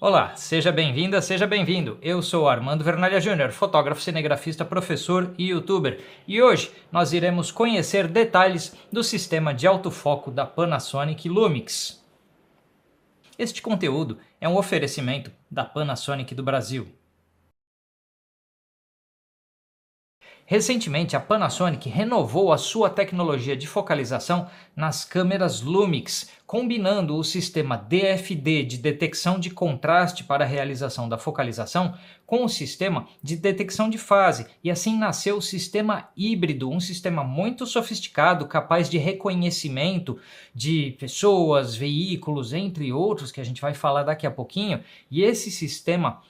Olá, seja bem-vinda, seja bem-vindo. Eu sou Armando Vernalha Júnior, fotógrafo, cinegrafista, professor e youtuber. E hoje nós iremos conhecer detalhes do sistema de autofoco da Panasonic Lumix. Este conteúdo é um oferecimento da Panasonic do Brasil. Recentemente, a Panasonic renovou a sua tecnologia de focalização nas câmeras Lumix, combinando o sistema DFD de detecção de contraste para a realização da focalização com o sistema de detecção de fase, e assim nasceu o sistema híbrido, um sistema muito sofisticado, capaz de reconhecimento de pessoas, veículos, entre outros, que a gente vai falar daqui a pouquinho, e esse sistema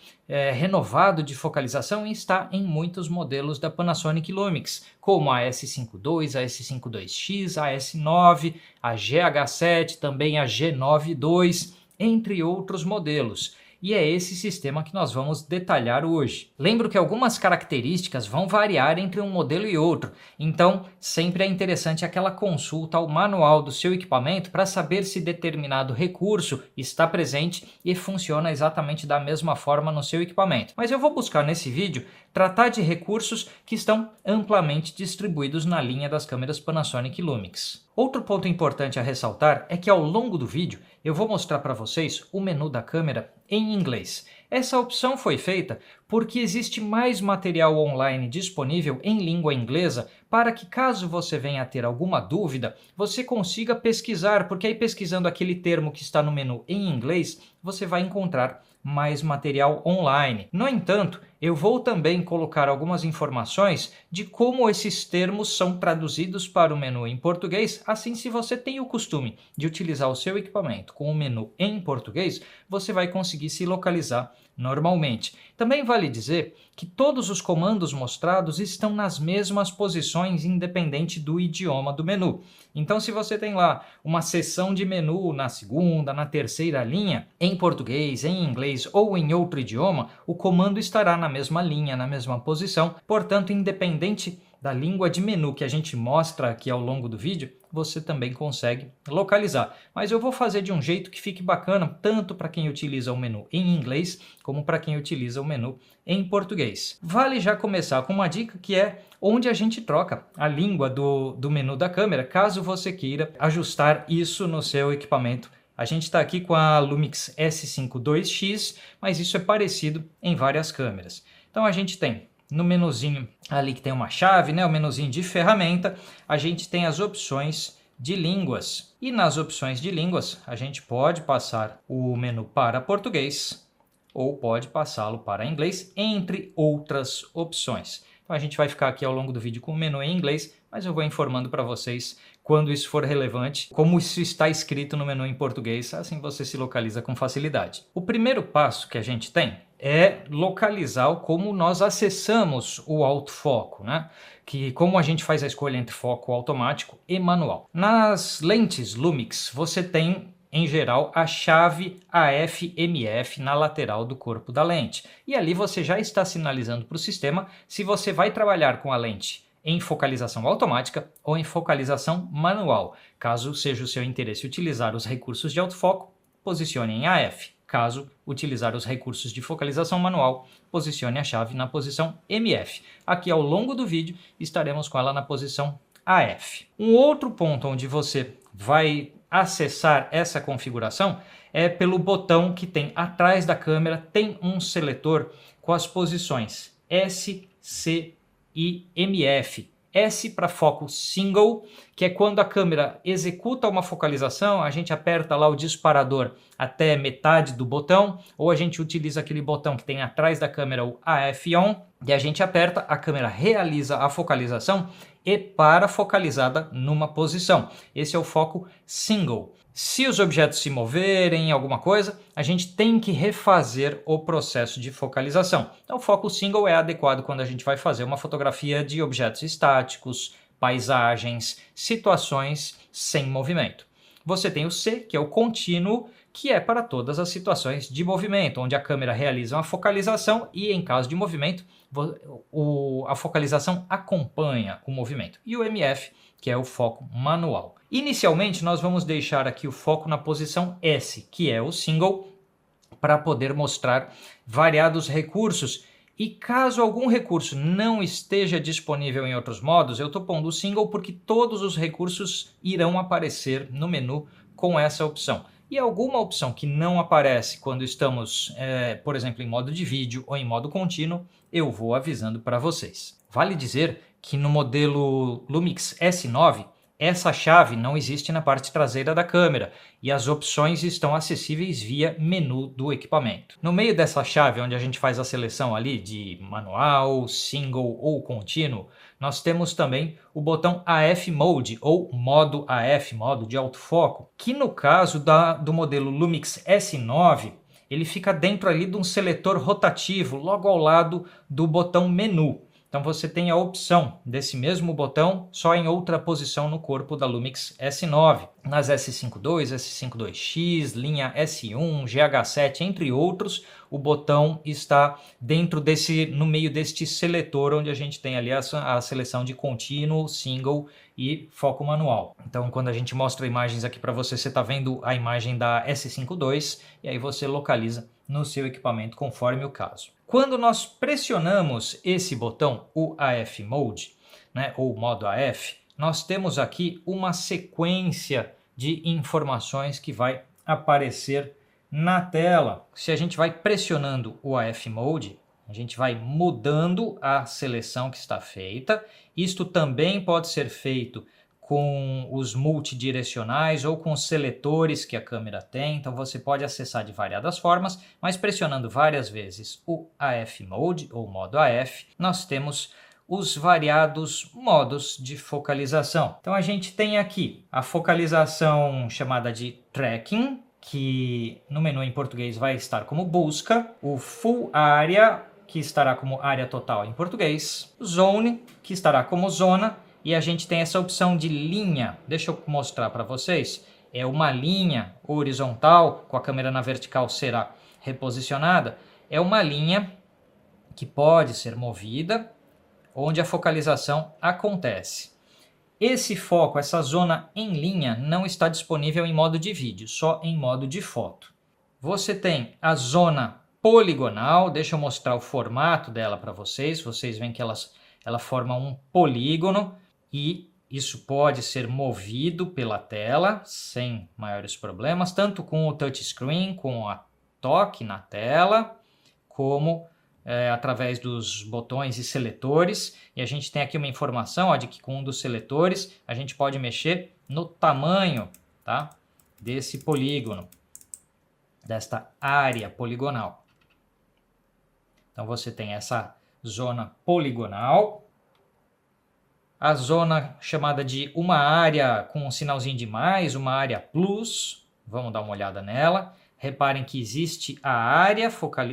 renovado de focalização está em muitos modelos da Panasonic Lumix, como a S52, a S52X, a S9, a GH7, também a G9 II, entre outros modelos. E é esse sistema que nós vamos detalhar hoje. Lembro que algumas características vão variar entre um modelo e outro, então sempre é interessante aquela consulta ao manual do seu equipamento para saber se determinado recurso está presente e funciona exatamente da mesma forma no seu equipamento. Mas eu vou buscar nesse vídeo tratar de recursos que estão amplamente distribuídos na linha das câmeras Panasonic Lumix. Outro ponto importante a ressaltar é que ao longo do vídeo eu vou mostrar para vocês o menu da câmera em inglês. Essa opção foi feita porque existe mais material online disponível em língua inglesa para que, caso você venha a ter alguma dúvida, você consiga pesquisar, porque aí pesquisando aquele termo que está no menu em inglês, você vai encontrar mais material online. No entanto, eu vou também colocar algumas informações de como esses termos são traduzidos para o menu em português, assim se você tem o costume de utilizar o seu equipamento com o menu em português, você vai conseguir se localizar normalmente. Também vale dizer que todos os comandos mostrados estão nas mesmas posições independente do idioma do menu. Então, se você tem lá uma seção de menu na segunda, na terceira linha, em português, em inglês ou em outro idioma, o comando estará na mesma linha, na mesma posição. Portanto, independente da língua de menu que a gente mostra aqui ao longo do vídeo, você também consegue localizar. Mas eu vou fazer de um jeito que fique bacana, tanto para quem utiliza o menu em inglês, como para quem utiliza o menu em português. Vale já começar com uma dica que é onde a gente troca a língua do menu da câmera, caso você queira ajustar isso no seu equipamento. A gente está aqui com a Lumix S52X, mas isso é parecido em várias câmeras. Então a gente tem no menuzinho ali que tem uma chave, né, o menuzinho de ferramenta, a gente tem as opções de línguas. E nas opções de línguas, a gente pode passar o menu para português ou pode passá-lo para inglês, entre outras opções. Então a gente vai ficar aqui ao longo do vídeo com o menu em inglês, mas eu vou informando para vocês quando isso for relevante, como isso está escrito no menu em português, assim você se localiza com facilidade. O primeiro passo que a gente tem é localizar como nós acessamos o autofoco, né? Que como a gente faz a escolha entre foco automático e manual. Nas lentes Lumix você tem em geral a chave AF/MF na lateral do corpo da lente, e ali você já está sinalizando para o sistema se você vai trabalhar com a lente em focalização automática ou em focalização manual. Caso seja o seu interesse utilizar os recursos de autofoco, posicione em AF. Caso utilizar os recursos de focalização manual, posicione a chave na posição MF. Aqui ao longo do vídeo estaremos com ela na posição AF. Um outro ponto onde você vai acessar essa configuração é pelo botão que tem atrás da câmera, tem um seletor com as posições S, C e MF. S para foco single, que é quando a câmera executa uma focalização, a gente aperta lá o disparador até metade do botão, ou a gente utiliza aquele botão que tem atrás da câmera, o AF On, e a gente aperta, a câmera realiza a focalização e para focalizada numa posição. Esse é o foco single. Se os objetos se moverem, alguma coisa, a gente tem que refazer o processo de focalização. Então, o foco single é adequado quando a gente vai fazer uma fotografia de objetos estáticos, paisagens, situações sem movimento. Você tem o C, que é o contínuo, que é para todas as situações de movimento, onde a câmera realiza uma focalização e, em caso de movimento, a focalização acompanha o movimento. E o MF, que é o foco manual. Inicialmente, nós vamos deixar aqui o foco na posição S, que é o single, para poder mostrar variados recursos. E caso algum recurso não esteja disponível em outros modos, eu estou pondo o single porque todos os recursos irão aparecer no menu com essa opção. E alguma opção que não aparece quando estamos, por exemplo, em modo de vídeo ou em modo contínuo, eu vou avisando para vocês. Vale dizer que no modelo Lumix S9, essa chave não existe na parte traseira da câmera e as opções estão acessíveis via menu do equipamento. No meio dessa chave, onde a gente faz a seleção ali de manual, single ou contínuo, nós temos também o botão AF Mode ou modo AF, modo de autofoco, que no caso do modelo Lumix S9, ele fica dentro ali de um seletor rotativo logo ao lado do botão menu. Então você tem a opção desse mesmo botão só em outra posição no corpo da Lumix S9. Nas S52, S52X, linha S1, GH7, entre outros, o botão está no meio deste seletor onde a gente tem ali a seleção de contínuo, single e foco manual. Então quando a gente mostra imagens aqui para você, você está vendo a imagem da S52 e aí você localiza no seu equipamento conforme o caso. Quando nós pressionamos esse botão, o AF Mode, né, ou modo AF, nós temos aqui uma sequência de informações que vai aparecer na tela. Se a gente vai pressionando o AF Mode, a gente vai mudando a seleção que está feita. Isto também pode ser feito com os multidirecionais ou com os seletores que a câmera tem, então você pode acessar de variadas formas, mas pressionando várias vezes o AF Mode ou modo AF, nós temos os variados modos de focalização. Então a gente tem aqui a focalização chamada de Tracking, que no menu em português vai estar como busca, o Full Area, que estará como área total em português, Zone, que estará como zona, e a gente tem essa opção de linha. Deixa eu mostrar para vocês. É uma linha horizontal, com a câmera na vertical será reposicionada. É uma linha que pode ser movida, onde a focalização acontece. Esse foco, essa zona em linha, não está disponível em modo de vídeo, só em modo de foto. Você tem a zona poligonal, deixa eu mostrar o formato dela para vocês. Vocês veem que ela forma um polígono. E isso pode ser movido pela tela sem maiores problemas, tanto com o touchscreen, com a toque na tela, como através dos botões e seletores. E a gente tem aqui uma informação de que com um dos seletores a gente pode mexer no tamanho, tá, desse polígono, desta área poligonal. Então você tem essa zona poligonal, a zona chamada de uma área com um sinalzinho de mais, uma área plus, vamos dar uma olhada nela. Reparem que existe a área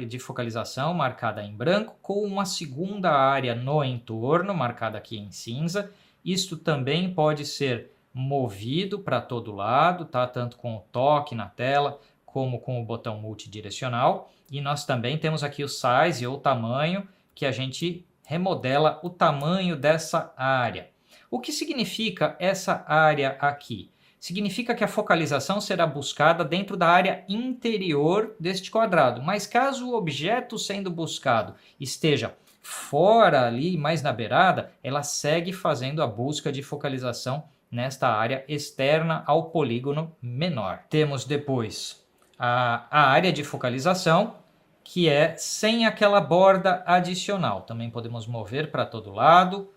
de focalização marcada em branco com uma segunda área no entorno marcada aqui em cinza. Isto também pode ser movido para todo lado, tá? Tanto com o toque na tela como com o botão multidirecional. E nós também temos aqui o size ou tamanho, que a gente remodela o tamanho dessa área. O que significa essa área aqui? Significa que a focalização será buscada dentro da área interior deste quadrado, mas caso o objeto sendo buscado esteja fora ali, mais na beirada, ela segue fazendo a busca de focalização nesta área externa ao polígono menor. Temos depois a área de focalização, que é sem aquela borda adicional. Também podemos mover para todo lado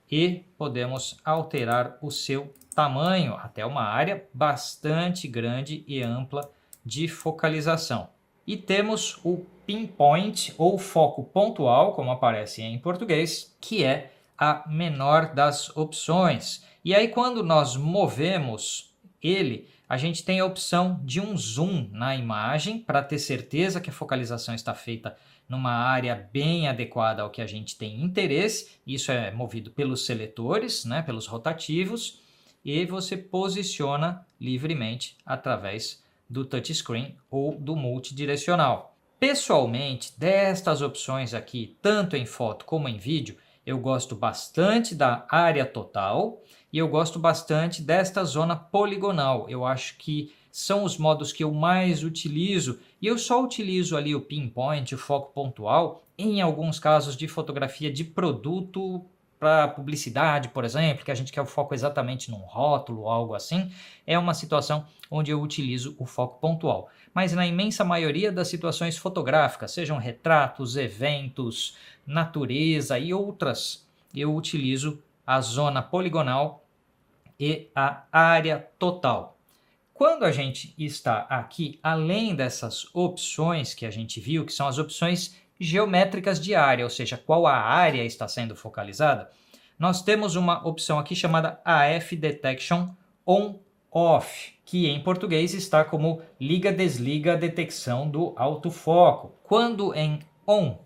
e podemos alterar o seu tamanho até uma área bastante grande e ampla de focalização. E temos o pinpoint ou foco pontual, como aparece em português, que é a menor das opções. E aí quando nós movemos ele, a gente tem a opção de um zoom na imagem para ter certeza que a focalização está feita numa área bem adequada ao que a gente tem interesse. Isso é movido pelos seletores, né, pelos rotativos, e você posiciona livremente através do touchscreen ou do multidirecional. Pessoalmente, destas opções aqui, tanto em foto como em vídeo, eu gosto bastante da área total e eu gosto bastante desta zona poligonal. Eu acho que são os modos que eu mais utilizo, e eu só utilizo ali o pinpoint, o foco pontual, em alguns casos de fotografia de produto para publicidade, por exemplo, que a gente quer o foco exatamente num rótulo ou algo assim, é uma situação onde eu utilizo o foco pontual. Mas na imensa maioria das situações fotográficas, sejam retratos, eventos, natureza e outras, eu utilizo a zona poligonal e a área total. Quando a gente está aqui, além dessas opções que a gente viu, que são as opções geométricas de área, ou seja, qual a área está sendo focalizada, nós temos uma opção aqui chamada AF Detection On-Off, que em português está como liga-desliga detecção do autofoco. Quando em On,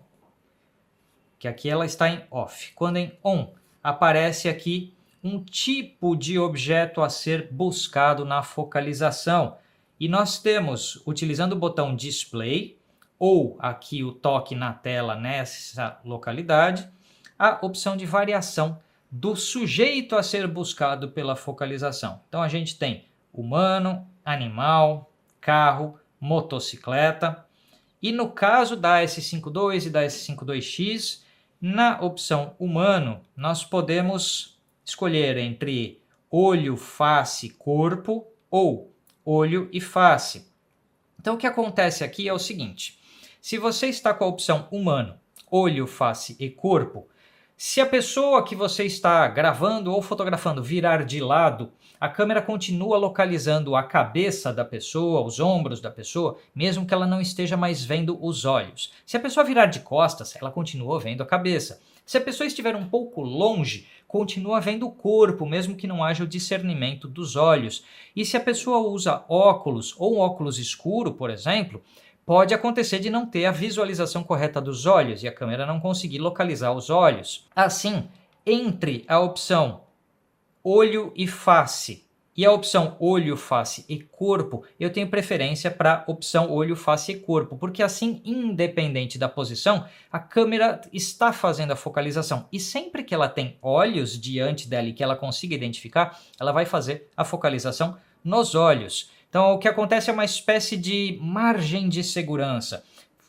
que aqui ela está em Off, quando em On, aparece aqui um tipo de objeto a ser buscado na focalização. E nós temos, utilizando o botão Display, ou aqui o toque na tela nessa localidade, a opção de variação do sujeito a ser buscado pela focalização. Então a gente tem humano, animal, carro, motocicleta. E no caso da S52 e da S52X, na opção humano, nós podemos escolher entre olho, face, corpo ou olho e face. Então o que acontece aqui é o seguinte: se você está com a opção humano, olho, face e corpo, se a pessoa que você está gravando ou fotografando virar de lado, a câmera continua localizando a cabeça da pessoa, os ombros da pessoa, mesmo que ela não esteja mais vendo os olhos. Se a pessoa virar de costas, ela continua vendo a cabeça. Se a pessoa estiver um pouco longe, continua vendo o corpo, mesmo que não haja o discernimento dos olhos. E se a pessoa usa óculos ou um óculos escuro, por exemplo, pode acontecer de não ter a visualização correta dos olhos e a câmera não conseguir localizar os olhos. Assim, entre a opção olho e face e a opção olho, face e corpo, eu tenho preferência para a opção olho, face e corpo, porque assim, independente da posição, a câmera está fazendo a focalização. E sempre que ela tem olhos diante dela e que ela consiga identificar, ela vai fazer a focalização nos olhos. Então, o que acontece é uma espécie de margem de segurança.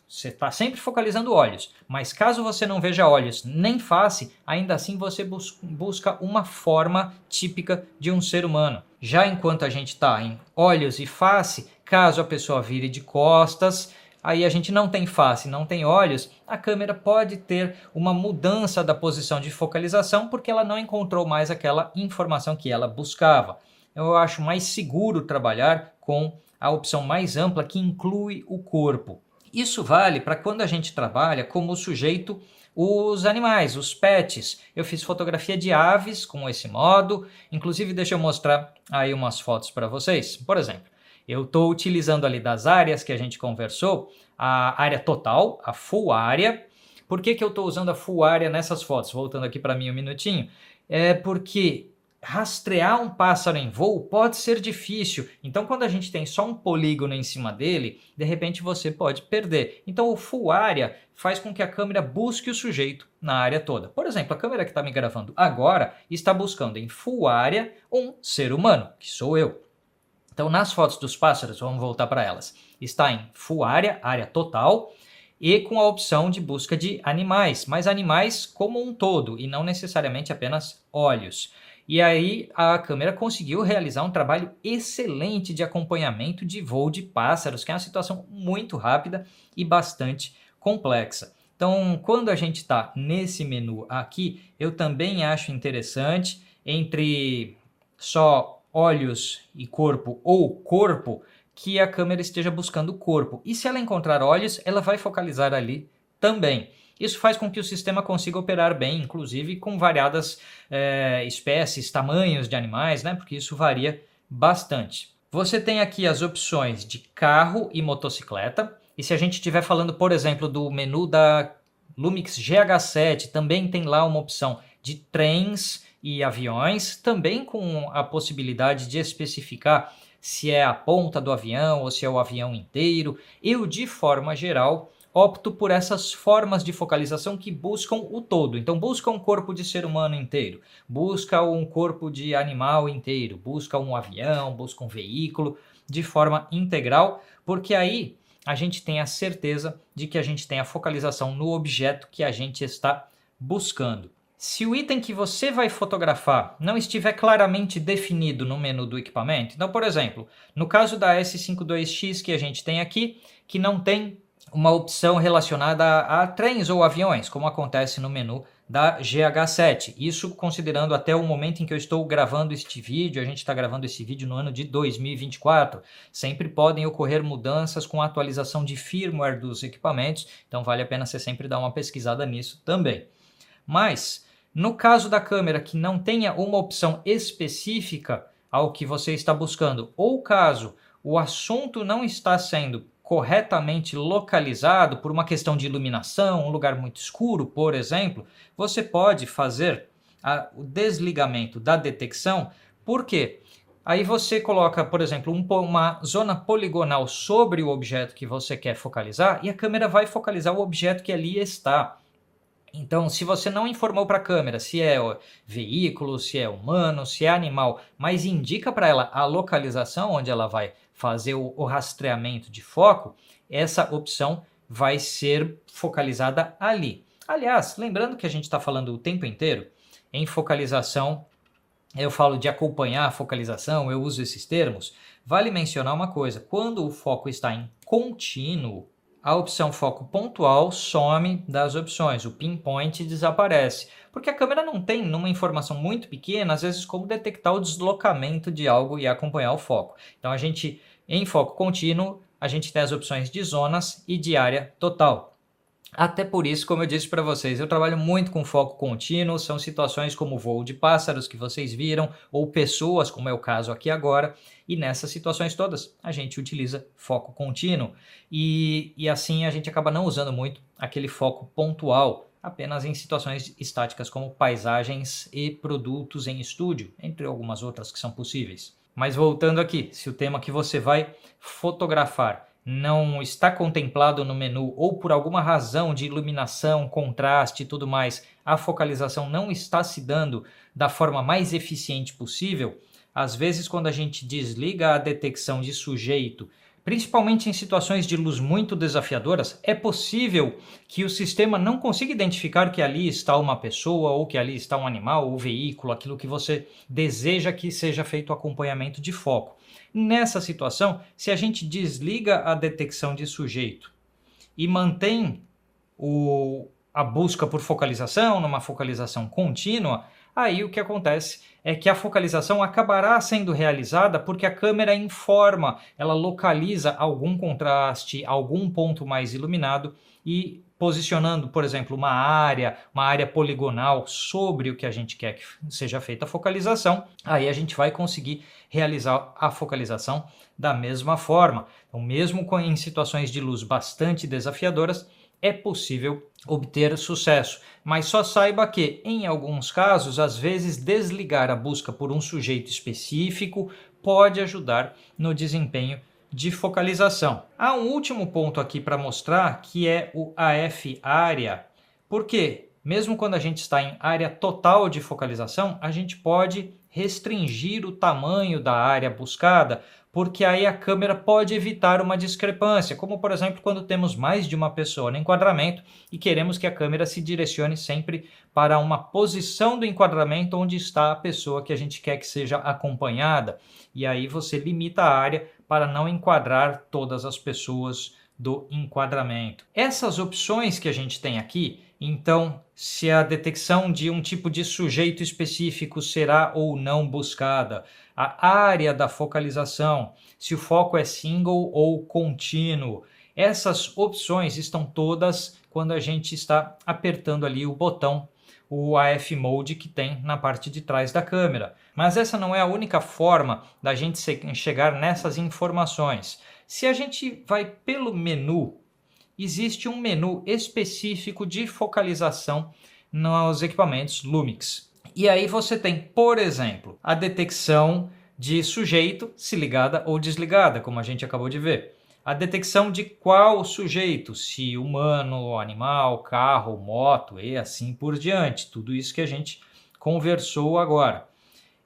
Você está sempre focalizando olhos, mas caso você não veja olhos nem face, ainda assim você busca uma forma típica de um ser humano. Já enquanto a gente está em olhos e face, caso a pessoa vire de costas, aí a gente não tem face, não tem olhos, a câmera pode ter uma mudança da posição de focalização porque ela não encontrou mais aquela informação que ela buscava. Eu acho mais seguro trabalhar com a opção mais ampla que inclui o corpo. Isso vale para quando a gente trabalha como sujeito os animais, os pets. Eu fiz fotografia de aves com esse modo, inclusive deixa eu mostrar aí umas fotos para vocês. Por exemplo, eu estou utilizando ali das áreas que a gente conversou, a área total, a full área. Por que eu estou usando a full área nessas fotos? Voltando aqui para mim um minutinho. É porque rastrear um pássaro em voo pode ser difícil, então quando a gente tem só um polígono em cima dele, de repente você pode perder. Então o full área faz com que a câmera busque o sujeito na área toda. Por exemplo, a câmera que está me gravando agora está buscando em full área um ser humano, que sou eu. Então nas fotos dos pássaros, vamos voltar para elas, está em full área, área total, e com a opção de busca de animais, mas animais como um todo e não necessariamente apenas olhos. E aí a câmera conseguiu realizar um trabalho excelente de acompanhamento de voo de pássaros, que é uma situação muito rápida e bastante complexa. Então, quando a gente está nesse menu aqui, eu também acho interessante, entre só olhos e corpo ou corpo, que a câmera esteja buscando o corpo. E se ela encontrar olhos, ela vai focalizar ali também. Isso faz com que o sistema consiga operar bem, inclusive com variadas espécies, tamanhos de animais, né? Porque isso varia bastante. Você tem aqui as opções de carro e motocicleta. E se a gente estiver falando, por exemplo, do menu da Lumix GH7, também tem lá uma opção de trens e aviões, também com a possibilidade de especificar se é a ponta do avião ou se é o avião inteiro. Eu, de forma geral, opto por essas formas de focalização que buscam o todo. Então busca um corpo de ser humano inteiro, busca um corpo de animal inteiro, busca um avião, busca um veículo. de forma integral, porque aí a gente tem a certeza de que a gente tem a focalização no objeto que a gente está buscando. Se o item que você vai fotografar não estiver claramente definido no menu do equipamento, então, por exemplo, no caso da S52X que a gente tem aqui, que não tem uma opção relacionada a trens ou aviões, como acontece no menu da GH7. Isso considerando até o momento em que eu estou gravando este vídeo, a gente está gravando esse vídeo no ano de 2024. Sempre podem ocorrer mudanças com a atualização de firmware dos equipamentos, então vale a pena você sempre dar uma pesquisada nisso também. Mas, no caso da câmera que não tenha uma opção específica ao que você está buscando, ou caso o assunto não está sendo corretamente localizado por uma questão de iluminação, um lugar muito escuro, por exemplo, você pode fazer o desligamento da detecção. Por quê? Aí você coloca, por exemplo, uma zona poligonal sobre o objeto que você quer focalizar e a câmera vai focalizar o objeto que ali está. Então, se você não informou para a câmera se é veículo, se é humano, se é animal, mas indica para ela a localização onde ela vai fazer o rastreamento de foco, essa opção vai ser focalizada ali. Aliás, lembrando que a gente está falando o tempo inteiro em focalização, eu falo de acompanhar a focalização, eu uso esses termos, vale mencionar uma coisa, quando o foco está em contínuo, a opção foco pontual some das opções, o pinpoint desaparece, porque a câmera não tem, numa informação muito pequena, às vezes como detectar o deslocamento de algo e acompanhar o foco. Então a gente, em foco contínuo, a gente tem as opções de zonas e de área total. Até por isso, como eu disse para vocês, eu trabalho muito com foco contínuo, são situações como voo de pássaros que vocês viram, ou pessoas, como é o caso aqui agora, e nessas situações todas a gente utiliza foco contínuo. E assim a gente acaba não usando muito aquele foco pontual, apenas em situações estáticas como paisagens e produtos em estúdio, entre algumas outras que são possíveis. Mas voltando aqui, se o tema que você vai fotografar não está contemplado no menu ou por alguma razão de iluminação, contraste e tudo mais, a focalização não está se dando da forma mais eficiente possível, às vezes quando a gente desliga a detecção de sujeito, principalmente em situações de luz muito desafiadoras, é possível que o sistema não consiga identificar que ali está uma pessoa ou que ali está um animal ou veículo, aquilo que você deseja que seja feito o acompanhamento de foco. Nessa situação, se a gente desliga a detecção de sujeito e mantém a busca por focalização, numa focalização contínua, aí o que acontece é que a focalização acabará sendo realizada porque a câmera informa, ela localiza algum contraste, algum ponto mais iluminado e posicionando, por exemplo, uma área poligonal sobre o que a gente quer que seja feita a focalização, aí a gente vai conseguir realizar a focalização da mesma forma. Então, mesmo em situações de luz bastante desafiadoras, é possível obter sucesso, mas só saiba que, em alguns casos, às vezes desligar a busca por um sujeito específico pode ajudar no desempenho de focalização. Há um último ponto aqui para mostrar, que é o AF área, porque mesmo quando a gente está em área total de focalização, a gente pode restringir o tamanho da área buscada, porque aí a câmera pode evitar uma discrepância, como por exemplo quando temos mais de uma pessoa no enquadramento e queremos que a câmera se direcione sempre para uma posição do enquadramento onde está a pessoa que a gente quer que seja acompanhada, e aí você limita a área para não enquadrar todas as pessoas do enquadramento. Essas opções que a gente tem aqui, então, se a detecção de um tipo de sujeito específico será ou não buscada, a área da focalização, se o foco é single ou contínuo, essas opções estão todas quando a gente está apertando ali o botão, o AF Mode que tem na parte de trás da câmera. Mas essa não é a única forma da gente chegar nessas informações. Se a gente vai pelo menu, existe um menu específico de focalização nos equipamentos Lumix. E aí você tem, por exemplo, a detecção de sujeito se ligada ou desligada, como a gente acabou de ver. A detecção de qual sujeito, se humano, animal, carro, moto e assim por diante. Tudo isso que a gente conversou agora.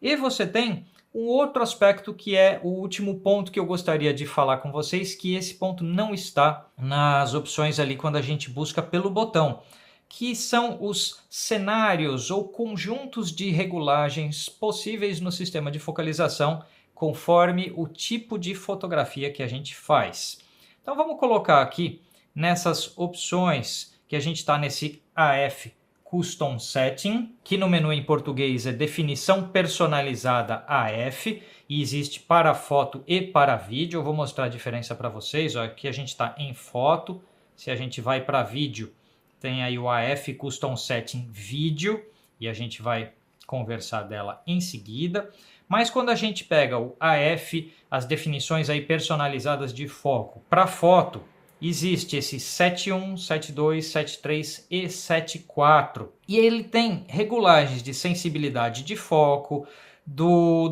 E você tem Um outro aspecto que é o último ponto que eu gostaria de falar com vocês, que esse ponto não está nas opções ali quando a gente busca pelo botão, que são os cenários ou conjuntos de regulagens possíveis no sistema de focalização conforme o tipo de fotografia que a gente faz. Então vamos colocar aqui nessas opções que a gente está nesse AF Custom Setting, que no menu em português é definição personalizada AF, e existe para foto e para vídeo. Eu vou mostrar a diferença para vocês. Ó, aqui a gente está em foto, se a gente vai para vídeo, tem aí o AF Custom Setting Vídeo, e a gente vai conversar dela em seguida. Mas quando a gente pega o AF, as definições aí personalizadas de foco para foto, existe esse 7.1, 7.2, 7.3 e 7.4. E ele tem regulagens de sensibilidade de foco,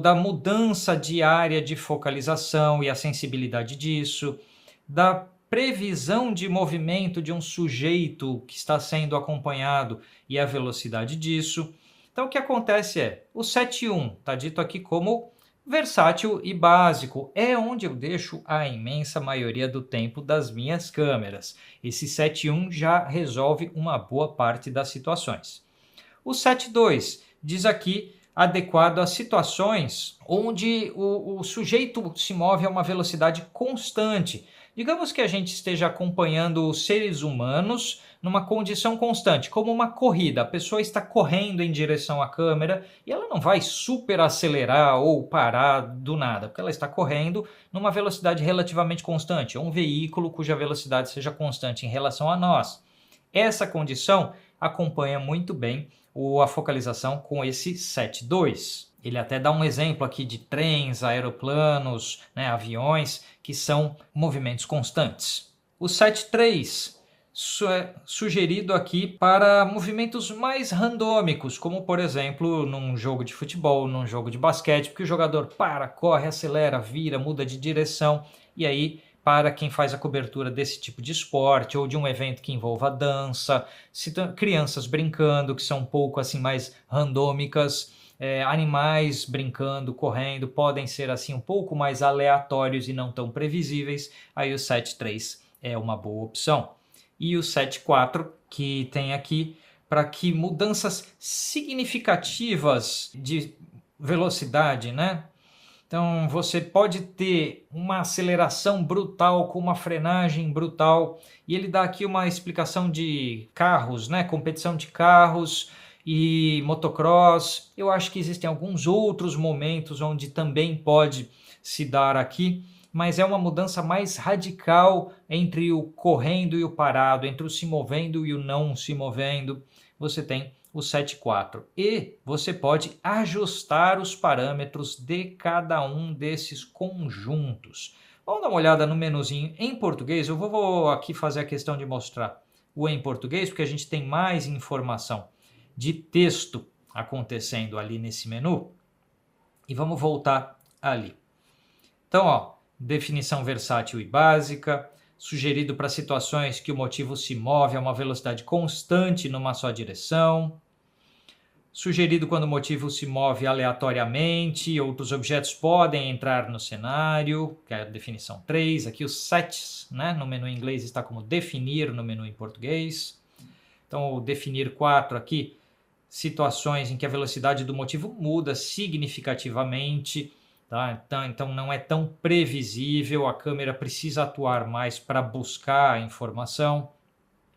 da mudança de área de focalização e a sensibilidade disso, da previsão de movimento de um sujeito que está sendo acompanhado e a velocidade disso. Então o que acontece é, o 7.1 está dito aqui como versátil e básico, é onde eu deixo a imensa maioria do tempo das minhas câmeras. Esse 7.1 já resolve uma boa parte das situações. O 7.2 diz aqui adequado a situações onde o sujeito se move a uma velocidade constante. Digamos que a gente esteja acompanhando os seres humanos numa condição constante, como uma corrida. A pessoa está correndo em direção à câmera e ela não vai super acelerar ou parar do nada, porque ela está correndo numa velocidade relativamente constante, ou um veículo cuja velocidade seja constante em relação a nós. Essa condição acompanha muito bem a focalização com esse 7.2. Ele até dá um exemplo aqui de trens, aeroplanos, aviões, que são movimentos constantes. O 7.3 é sugerido aqui para movimentos mais randômicos, como por exemplo num jogo de futebol, num jogo de basquete, porque o jogador para, corre, acelera, vira, muda de direção, e aí para quem faz a cobertura desse tipo de esporte ou de um evento que envolva dança, crianças brincando, que são um pouco assim mais randômicas, animais brincando, correndo, podem ser assim um pouco mais aleatórios e não tão previsíveis, aí o 7.3 é uma boa opção. E o 7.4 que tem aqui para que mudanças significativas de velocidade, Então você pode ter uma aceleração brutal com uma frenagem brutal, e ele dá aqui uma explicação de carros, competição de carros e motocross. Eu acho que existem alguns outros momentos onde também pode se dar aqui, mas é uma mudança mais radical entre o correndo e o parado, entre o se movendo e o não se movendo. Você tem o 7.4 e você pode ajustar os parâmetros de cada um desses conjuntos. Vamos dar uma olhada no menuzinho em português. Eu vou aqui fazer a questão de mostrar o em português, porque a gente tem mais informação de texto acontecendo ali nesse menu. E vamos voltar ali. Então, definição versátil e básica, sugerido para situações que o motivo se move a uma velocidade constante numa só direção. Sugerido quando o motivo se move aleatoriamente, outros objetos podem entrar no cenário, que é a definição 3. Aqui os sets, no menu em inglês está como definir no menu em português. Então o definir 4 aqui, situações em que a velocidade do motivo muda significativamente. Tá? Então não é tão previsível, a câmera precisa atuar mais para buscar a informação.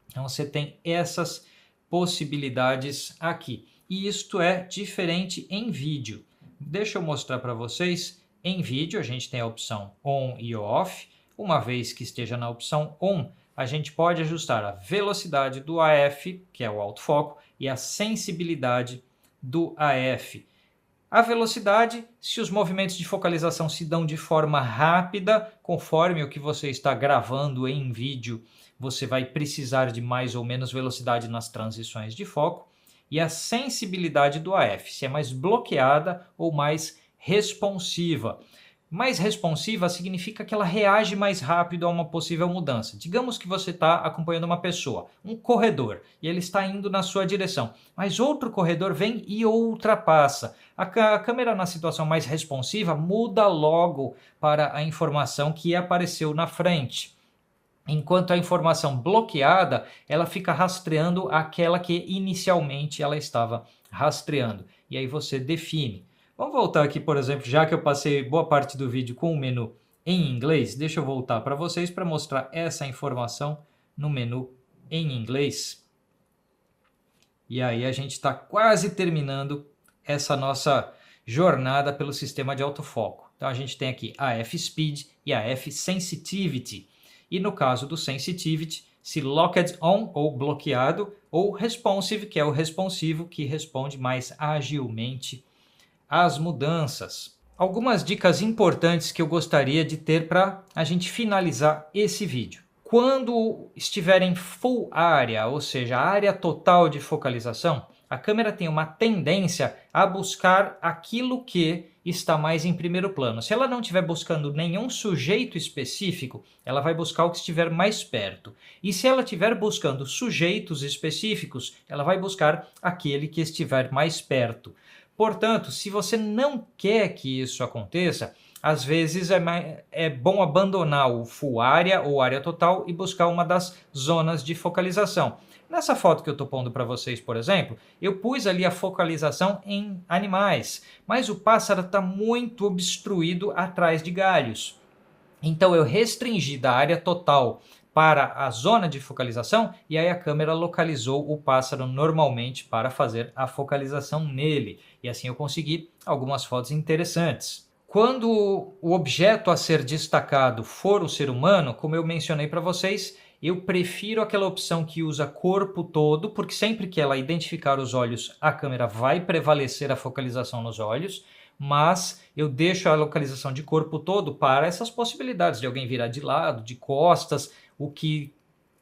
Então você tem essas possibilidades aqui. E isto é diferente em vídeo. Deixa eu mostrar para vocês. Em vídeo a gente tem a opção on e off. Uma vez que esteja na opção on, a gente pode ajustar a velocidade do AF, que é o autofoco, e a sensibilidade do AF. A velocidade, se os movimentos de focalização se dão de forma rápida, conforme o que você está gravando em vídeo, você vai precisar de mais ou menos velocidade nas transições de foco. E a sensibilidade do AF, se é mais bloqueada ou mais responsiva. Mais responsiva significa que ela reage mais rápido a uma possível mudança. Digamos que você está acompanhando uma pessoa, um corredor, e ele está indo na sua direção, mas outro corredor vem e o ultrapassa. A câmera na situação mais responsiva muda logo para a informação que apareceu na frente. Enquanto a informação bloqueada, ela fica rastreando aquela que inicialmente ela estava rastreando. E aí você define. Vamos voltar aqui, por exemplo, já que eu passei boa parte do vídeo com o menu em inglês, deixa eu voltar para vocês para mostrar essa informação no menu em inglês. E aí a gente está quase terminando essa nossa jornada pelo sistema de autofoco. Então a gente tem aqui a F-Speed e a F-Sensitivity. E no caso do Sensitivity, se Locked On ou bloqueado, ou Responsive, que é o responsivo que responde mais agilmente às mudanças. Algumas dicas importantes que eu gostaria de ter para a gente finalizar esse vídeo. Quando estiver em full area, ou seja, a área total de focalização, a câmera tem uma tendência a buscar aquilo que está mais em primeiro plano. Se ela não estiver buscando nenhum sujeito específico, ela vai buscar o que estiver mais perto. E se ela estiver buscando sujeitos específicos, ela vai buscar aquele que estiver mais perto. Portanto, se você não quer que isso aconteça, às vezes é bom abandonar o full area ou área total e buscar uma das zonas de focalização. Nessa foto que eu estou pondo para vocês, por exemplo, eu pus ali a focalização em animais, mas o pássaro está muito obstruído atrás de galhos. Então eu restringi da área total para a zona de focalização e aí a câmera localizou o pássaro normalmente para fazer a focalização nele. E assim eu consegui algumas fotos interessantes. Quando o objeto a ser destacado for o ser humano, como eu mencionei para vocês, eu prefiro aquela opção que usa corpo todo, porque sempre que ela identificar os olhos, a câmera vai prevalecer a focalização nos olhos, mas eu deixo a localização de corpo todo para essas possibilidades de alguém virar de lado, de costas, o que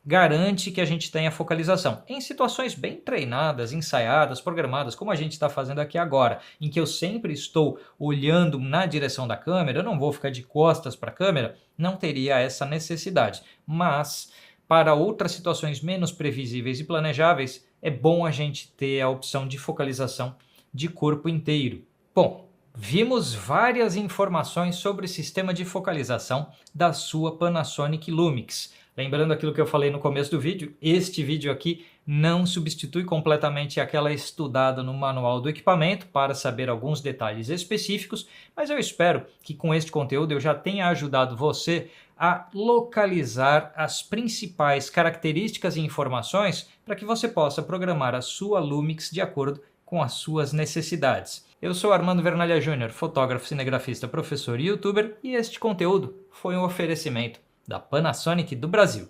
garante que a gente tenha focalização. Em situações bem treinadas, ensaiadas, programadas, como a gente está fazendo aqui agora, em que eu sempre estou olhando na direção da câmera, eu não vou ficar de costas para a câmera, não teria essa necessidade. Mas para outras situações menos previsíveis e planejáveis, é bom a gente ter a opção de focalização de corpo inteiro. Bom, vimos várias informações sobre o sistema de focalização da sua Panasonic Lumix. Lembrando aquilo que eu falei no começo do vídeo, este vídeo aqui não substitui completamente aquela estudada no manual do equipamento para saber alguns detalhes específicos, mas eu espero que com este conteúdo eu já tenha ajudado você a localizar as principais características e informações para que você possa programar a sua Lumix de acordo com as suas necessidades. Eu sou Armando Vernalha Júnior, fotógrafo, cinegrafista, professor e youtuber, e este conteúdo foi um oferecimento da Panasonic do Brasil.